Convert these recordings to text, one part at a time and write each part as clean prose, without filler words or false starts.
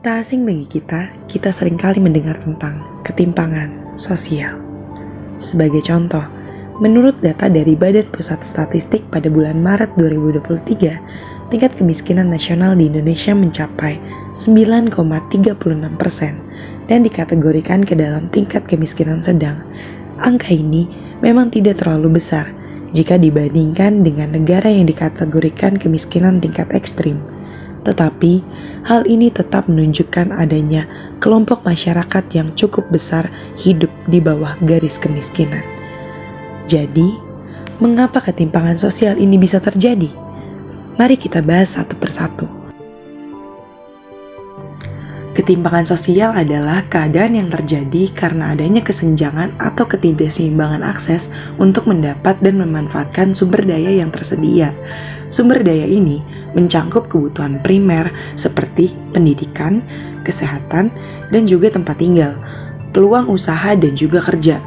Tak asing bagi kita seringkali mendengar tentang ketimpangan sosial. Sebagai contoh, menurut data dari Badan Pusat Statistik pada bulan Maret 2023, tingkat kemiskinan nasional di Indonesia mencapai 9,36% dan dikategorikan ke dalam tingkat kemiskinan sedang. Angka ini memang tidak terlalu besar jika dibandingkan dengan negara yang dikategorikan kemiskinan tingkat ekstrim. Tetapi, hal ini tetap menunjukkan adanya kelompok masyarakat yang cukup besar hidup di bawah garis kemiskinan. Jadi, mengapa ketimpangan sosial ini bisa terjadi? Mari kita bahas satu persatu. Ketimpangan sosial adalah keadaan yang terjadi karena adanya kesenjangan atau ketidakseimbangan akses untuk mendapat dan memanfaatkan sumber daya yang tersedia. Sumber daya ini mencangkup kebutuhan primer seperti pendidikan, kesehatan, dan juga tempat tinggal, peluang usaha dan juga kerja,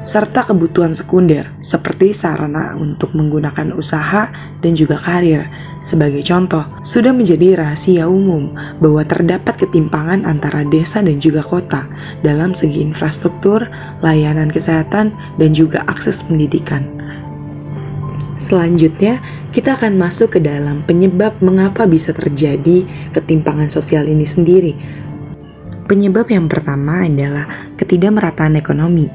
serta kebutuhan sekunder seperti sarana untuk menggunakan usaha dan juga karir. Sebagai contoh, sudah menjadi rahasia umum bahwa terdapat ketimpangan antara desa dan juga kota dalam segi infrastruktur, layanan kesehatan, dan juga akses pendidikan. Selanjutnya, kita akan masuk ke dalam penyebab mengapa bisa terjadi ketimpangan sosial ini sendiri. Penyebab yang pertama adalah ketidakmerataan ekonomi.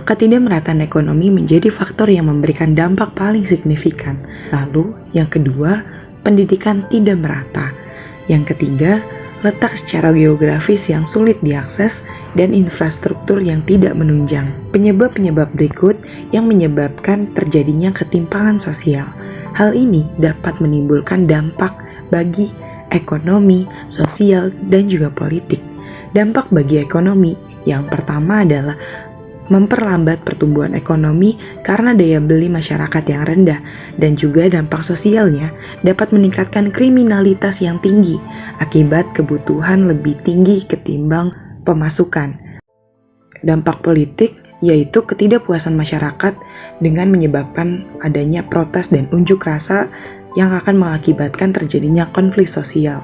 Ketidakmerataan ekonomi menjadi faktor yang memberikan dampak paling signifikan. Lalu, yang kedua, pendidikan tidak merata. Yang ketiga, letak secara geografis yang sulit diakses dan infrastruktur yang tidak menunjang. Penyebab-penyebab berikut yang menyebabkan terjadinya ketimpangan sosial. Hal ini dapat menimbulkan dampak bagi ekonomi, sosial, dan juga politik. Dampak bagi ekonomi yang pertama adalah memperlambat pertumbuhan ekonomi karena daya beli masyarakat yang rendah, dan juga dampak sosialnya dapat meningkatkan kriminalitas yang tinggi akibat kebutuhan lebih tinggi ketimbang pemasukan. Dampak politik yaitu ketidakpuasan masyarakat dengan menyebabkan adanya protes dan unjuk rasa yang akan mengakibatkan terjadinya konflik sosial.